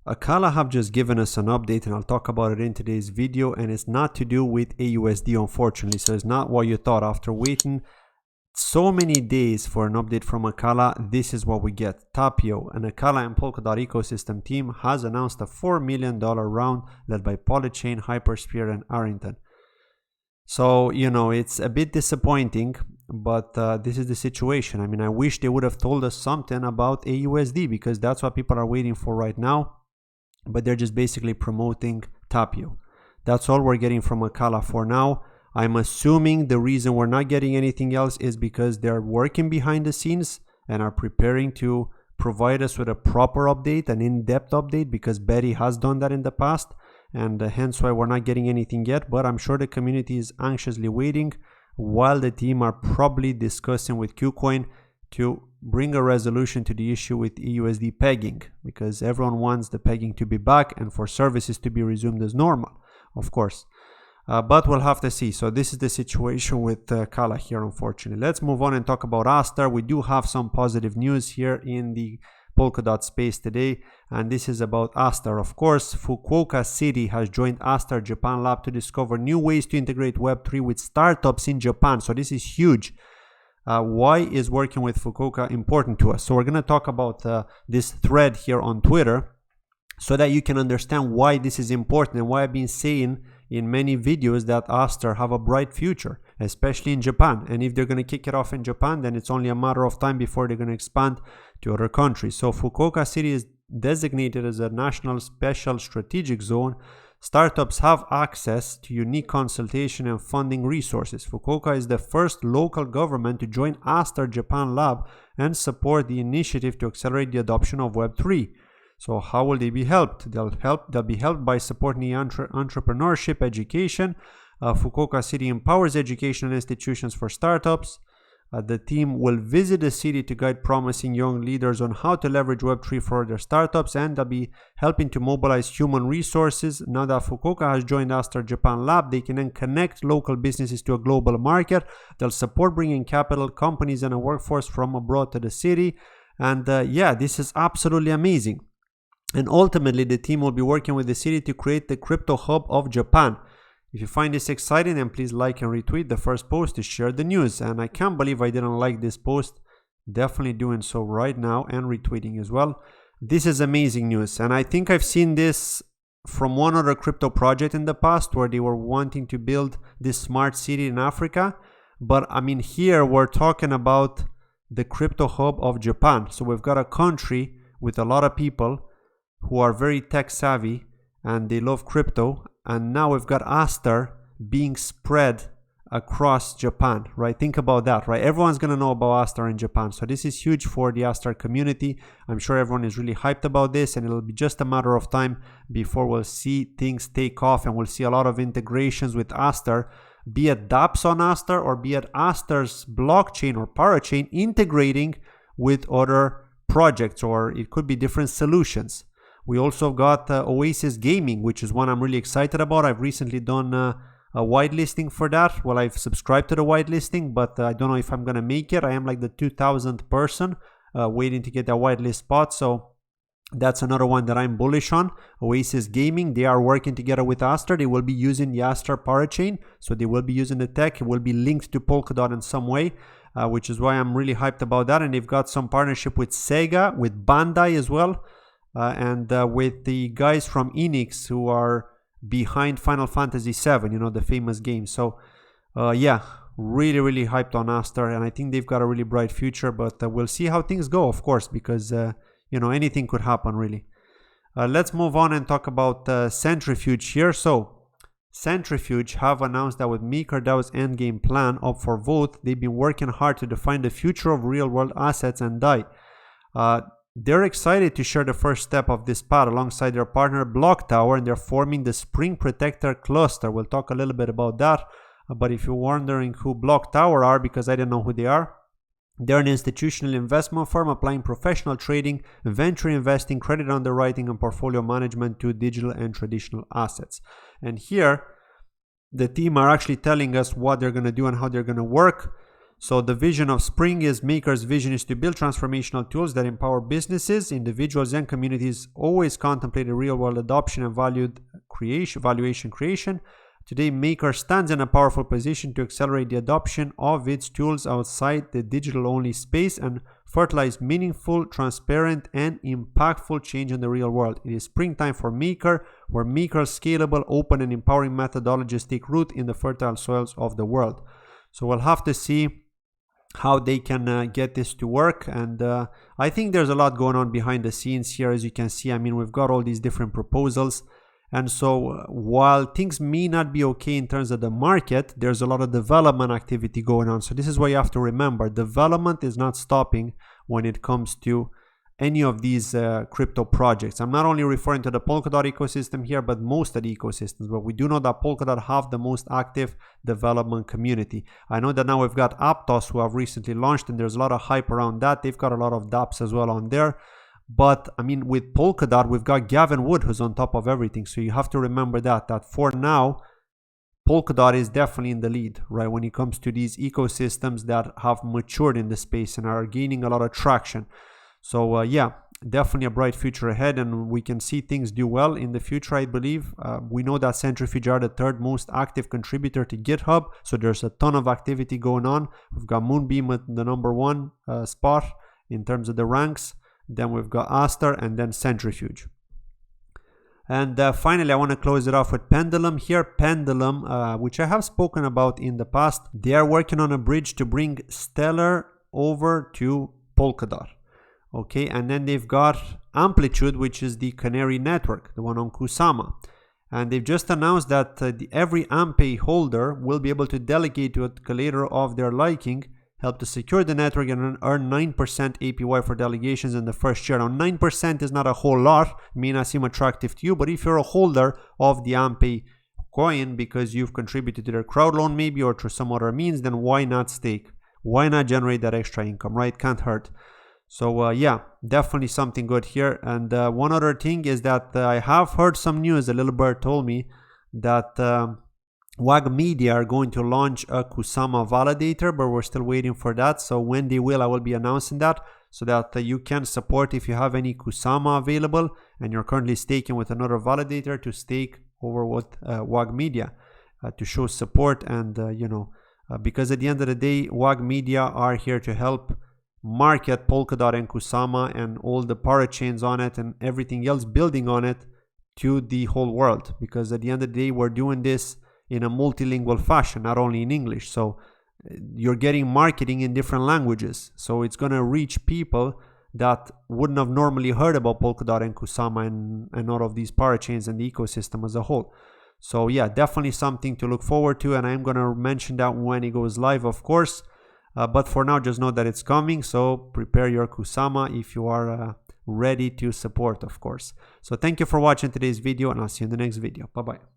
Acala have just given us an update, and I'll talk about it in today's video, and it's not to do with AUSD, unfortunately. So it's not what you thought. After waiting so many days for an update from Acala, this is what we get. Tapio, an Acala and Polkadot ecosystem team, has announced a $4 million round led by Parachain, Hypersphere, and Arrington. So, you know, it's a bit disappointing, but this is the situation. I mean, I wish they would have told us something about AUSD, because that's what people are waiting for right now. But they're just basically promoting Tapio. That's all we're getting from Acala for now. I'm assuming the reason we're not getting anything else is because they're working behind the scenes and are preparing to provide us with a proper update, an in-depth update, because Betty has done that in the past, and hence why we're not getting anything yet. But I'm sure the community is anxiously waiting, while the team are probably discussing with KuCoin to bring a resolution to the issue with EUSD pegging, because everyone wants the pegging to be back and for services to be resumed as normal, of course. But we'll have to see. So this is the situation with Acala here, unfortunately. Let's move on and talk about Astar. We do have some positive news here in the Polkadot space today, and this is about Astar. Of course, Fukuoka City has joined Astar Japan Lab to discover new ways to integrate Web3 with startups in Japan. So this is huge. Why is working with Fukuoka important to us? So we're going to talk about this thread here on Twitter so that you can understand why this is important and why I've been saying in many videos that Astar have a bright future, especially in Japan. And if they're going to kick it off in Japan, then it's only a matter of time before they're going to expand to other countries. So Fukuoka City is designated as a national special strategic zone. Startups have access to unique consultation and funding resources. Fukuoka is the first local government to join Astar Japan Lab and support the initiative to accelerate the adoption of Web3. So how will they be helped? They'll be helped by supporting the entrepreneurship education. Fukuoka City empowers educational institutions for startups. The team will visit the city to guide promising young leaders on how to leverage Web3 for their startups, and they'll be helping to mobilize human resources. Now that Fukuoka has joined Astar Japan Lab, they can then connect local businesses to a global market. They'll support bringing capital, companies, and a workforce from abroad to the city. And yeah, this is absolutely amazing. And ultimately, the team will be working with the city to create the crypto hub of Japan. If you find this exciting, then please like and retweet the first post to share the news. And I can't believe I didn't like this post. Definitely doing so right now and retweeting as well. This is amazing news. And I think I've seen this from one other crypto project in the past where they were wanting to build this smart city in Africa. But I mean, here we're talking about the crypto hub of Japan. So we've got a country with a lot of people who are very tech savvy and they love crypto. And now we've got Astar being spread across Japan, right? Think about that, right? Everyone's going to know about Astar in Japan. So this is huge for the Astar community. I'm sure everyone is really hyped about this, and it'll be just a matter of time before we'll see things take off and we'll see a lot of integrations with Astar, be it dApps on Astar or be it Astar's blockchain or parachain integrating with other projects, or it could be different solutions. We also got Oasis Gaming, which is one I'm really excited about. I've recently done a whitelisting for that. Well, I've subscribed to the whitelisting, but I don't know if I'm going to make it. I am like the 2000th person waiting to get that whitelist spot. So that's another one that I'm bullish on. Oasis Gaming, they are working together with Astar. They will be using the Astar parachain. So they will be using the tech. It will be linked to Polkadot in some way, which is why I'm really hyped about that. And they've got some partnership with Sega, with Bandai as well. And with the guys from Enix who are behind Final Fantasy VII, you know, the famous game. So yeah, really hyped on Astar, and I think they've got a really bright future, but we'll see how things go, of course, because you know, anything could happen really. Let's move on and talk about Centrifuge here. So Centrifuge have announced that with MakerDAO's endgame plan up for vote, they've been working hard to define the future of real-world assets and DAI. They're excited to share the first step of this path alongside their partner BlockTower, and they're forming the Spring Protector cluster. We'll talk a little bit about that, but if you're wondering who BlockTower are, because I didn't know who they are, they're an institutional investment firm applying professional trading, venture investing, credit underwriting, and portfolio management to digital and traditional assets. And here, the team are actually telling us what they're going to do and how they're going to work. So the vision of Spring is Maker's vision is to build transformational tools that empower businesses, individuals, and communities. Always contemplate a real-world adoption and valuation creation. Today, Maker stands in a powerful position to accelerate the adoption of its tools outside the digital-only space and fertilize meaningful, transparent, and impactful change in the real world. It is springtime for Maker, where Maker's scalable, open, and empowering methodologies take root in the fertile soils of the world. So we'll have to see how they can get this to work, and I think there's a lot going on behind the scenes here. As you can see, I mean, we've got all these different proposals, and so while things may not be okay in terms of the market, there's a lot of development activity going on. So this is what you have to remember: development is not stopping when it comes to any of these crypto projects. I'm not only referring to the Polkadot ecosystem here, but most of the ecosystems. But we do know that Polkadot have the most active development community. I know that now we've got Aptos, who have recently launched, and there's a lot of hype around that. They've got a lot of dApps as well on there. But I mean, with Polkadot, we've got Gavin Wood, who's on top of everything. So you have to remember that for now, Polkadot is definitely in the lead, right, when it comes to these ecosystems that have matured in the space and are gaining a lot of traction. So yeah, definitely a bright future ahead, and we can see things do well in the future, I believe. We know that Centrifuge are the third most active contributor to GitHub, so there's a ton of activity going on. We've got Moonbeam at the #1 spot in terms of the ranks. Then we've got Astar, and then Centrifuge. And finally, I want to close it off with Pendulum here. Pendulum, which I have spoken about in the past, they are working on a bridge to bring Stellar over to Polkadot. Okay, and then they've got Amplitude, which is the Canary network, the one on Kusama. And they've just announced that every Ampay holder will be able to delegate to a collator of their liking, help to secure the network, and earn 9% APY for delegations in the first year. Now, 9% is not a whole lot, it may not seem attractive to you, but if you're a holder of the Ampay coin because you've contributed to their crowd loan maybe or through some other means, then why not stake? Why not generate that extra income, right? Can't hurt. So yeah, definitely something good here. And one other thing is that I have heard some news. A little bird told me that WAG Media are going to launch a Kusama validator, but we're still waiting for that. So when they will, I will be announcing that, so that you can support, if you have any Kusama available and you're currently staking with another validator, to stake over with WAG Media to show support. And you know, because at the end of the day, WAG Media are here to help market Polkadot and Kusama and all the parachains on it and everything else building on it to the whole world, because at the end of the day, we're doing this in a multilingual fashion, not only in English. So you're getting marketing in different languages, so it's going to reach people that wouldn't have normally heard about Polkadot and Kusama and all of these parachains and the ecosystem as a whole. So yeah, definitely something to look forward to, and I'm going to mention that when it goes live, of course. But for now, just know that it's coming, so prepare your Kusama if you are ready to support, of course. So thank you for watching today's video, and I'll see you in the next video. Bye-bye.